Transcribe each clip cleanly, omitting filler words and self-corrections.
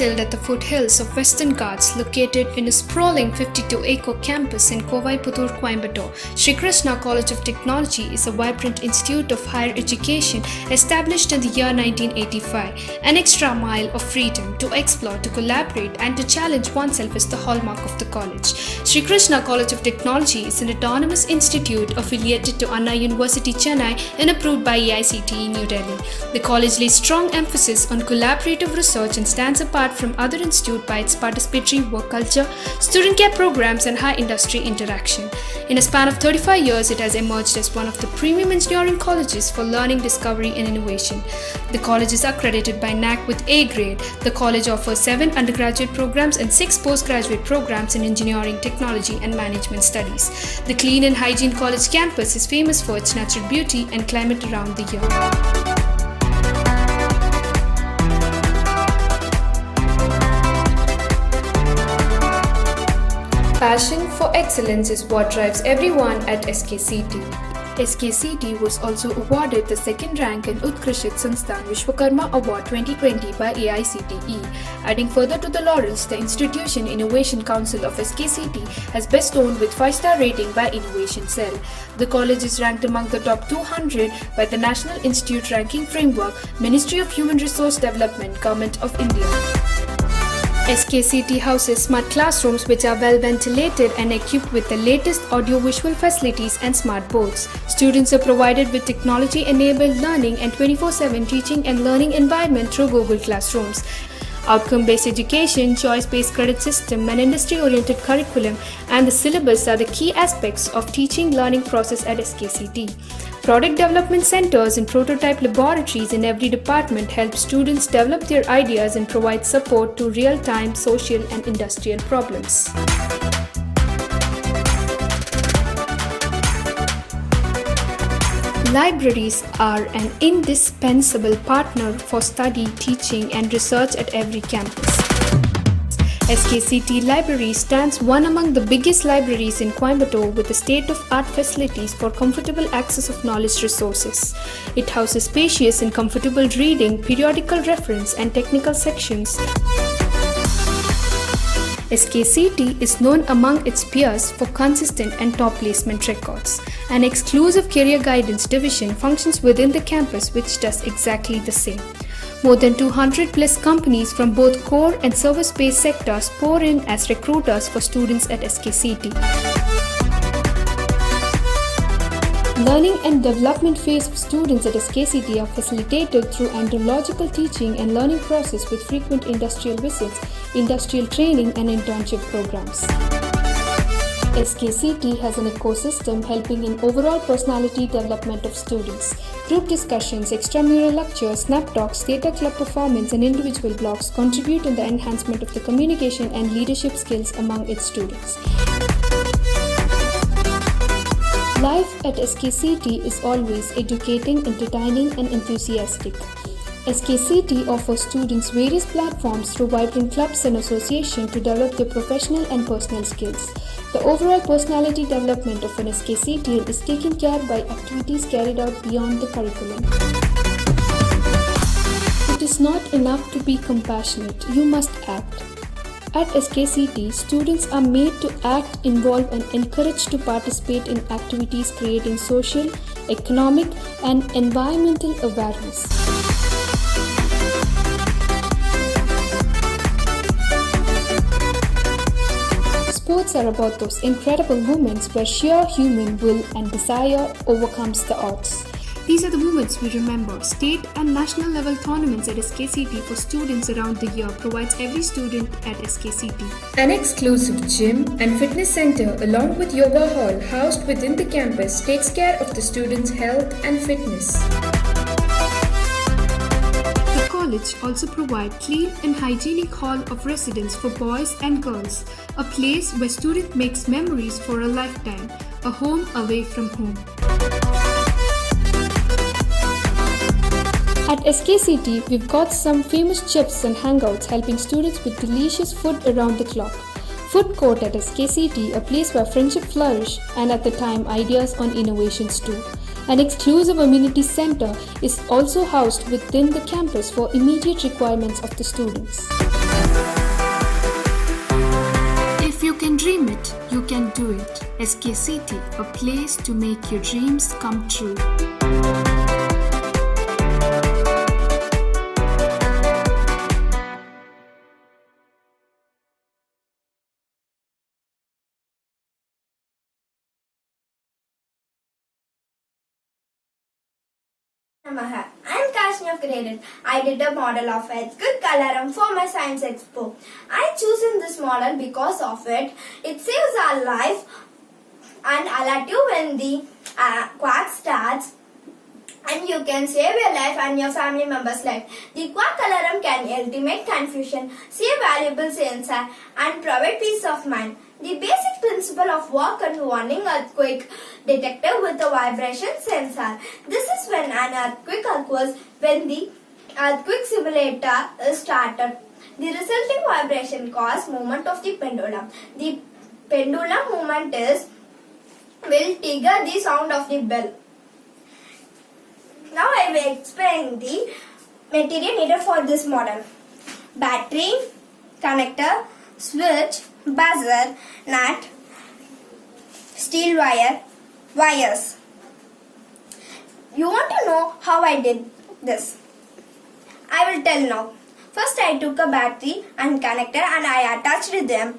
Settled at the foothills of Western Ghats, located in a sprawling 52-acre campus in Kovaiputur, Coimbatore, Sri Krishna College of Technology is a vibrant institute of higher education established in the year 1985. An extra mile of freedom to explore, to collaborate, and to challenge oneself is the hallmark of the college. Sri Krishna College of Technology is an autonomous institute affiliated to Anna University, Chennai, and approved by AICTE, New Delhi. The college lays strong emphasis on collaborative research and stands apart from other institutes by its participatory work culture, student care programs, and high industry interaction. In a span of 35 years, it has emerged as one of the premium engineering colleges for learning, discovery, and innovation. The college is accredited by NAAC with A grade. The college offers 7 undergraduate programs and 6 postgraduate programs in engineering, technology, and management studies. The clean and hygiene college campus is famous for its natural beauty and climate around the year. Passion for excellence is what drives everyone at SKCT. SKCT was also awarded the second rank in Utkrishit Sanstan Vishwakarma Award 2020 by AICTE. Adding further to the laurels, the Institution Innovation Council of SKCT has bestowed with 5-star rating by Innovation Cell. The college is ranked among the top 200 by the National Institute Ranking Framework, Ministry of Human Resource Development, Government of India. SKCT houses smart classrooms which are well ventilated and equipped with the latest audio-visual facilities and smart boards. Students are provided with technology-enabled learning and 24/7 teaching and learning environment through Google Classrooms. Outcome-based education, choice-based credit system, and industry-oriented curriculum and the syllabus are the key aspects of teaching learning process at SKCT. Product development centers and prototype laboratories in every department help students develop their ideas and provide support to real-time social and industrial problems. Libraries are an indispensable partner for study, teaching, and research at every campus. SKCT Library stands one among the biggest libraries in Coimbatore with the state-of-art facilities for comfortable access of knowledge resources. It houses spacious and comfortable reading, periodical reference, and technical sections. SKCT is known among its peers for consistent and top placement records. An exclusive career guidance division functions within the campus which does exactly the same. More than 200 plus companies from both core and service-based sectors pour in as recruiters for students at SKCT. Learning and development phase of students at SKCT are facilitated through andragogical teaching and learning process with frequent industrial visits, industrial training, and internship programs. SKCT has an ecosystem helping in overall personality development of students. Group discussions, extramural lectures, snap talks, theatre club performance, and individual blogs contribute in the enhancement of the communication and leadership skills among its students. Life at SKCT is always educating, entertaining, and enthusiastic. SKCT offers students various platforms through vibrant clubs and associations to develop their professional and personal skills. The overall personality development of an SKCT is taken care by activities carried out beyond the curriculum. It is not enough to be compassionate, you must act. At SKCT, students are made to act, involve, and encouraged to participate in activities creating social, economic, and environmental awareness. Sports are about those incredible moments where sheer human will and desire overcomes the odds. These are the moments we remember. State and national level tournaments at SKCT for students around the year provides every student at SKCT. An exclusive gym and fitness center along with yoga hall housed within the campus takes care of the students' health and fitness. The college also provides clean and hygienic hall of residence for boys and girls, a place where student makes memories for a lifetime, a home away from home. At SKCT, we've got some famous chefs and hangouts helping students with delicious food around the clock. Food court at SKCT, a place where friendship flourish and at the time ideas on innovations too. An exclusive amenity center is also housed within the campus for immediate requirements of the students. If you can dream it, you can do it. SK City, a place to make your dreams come true. Namaha. I'm Kashni of Grade 8. I did a model of earthquake alarm for my science expo. I chosen this model because of it. It saves our life and alert you when the quack starts, and you can save your life and your family members' life. The quack alarm can eliminate confusion, save valuable sensor, and provide peace of mind. The basic principle of work on warning earthquake detector with a vibration sensor. This is when an earthquake occurs when the earthquake simulator is started. The resulting vibration causes movement of the pendulum. The pendulum movement will trigger the sound of the bell. Now I will explain the material needed for this model. Battery, connector, switch, buzzer, nut, steel wire, wires. You want to know how I did this? I will tell now. First I took a battery and connector and I attached them,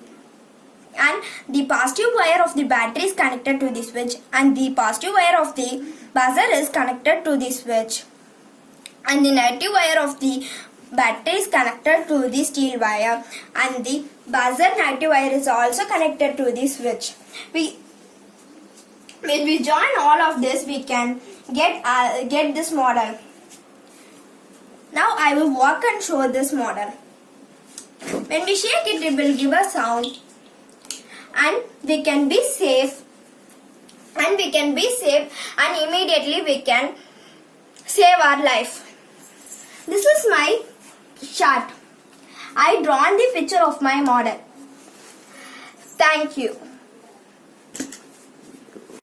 and the positive wire of the battery is connected to the switch and the positive wire of the buzzer is connected to the switch, and the negative wire of the battery is connected to the steel wire, and the buzzer negative wire is also connected to the switch. When we join all of this, we can get this model. Now I will walk and show this model. When we shake it, it will give a sound, and we can be safe. And immediately we can save our life. This is my chart. I drawn the picture of my model. Thank you.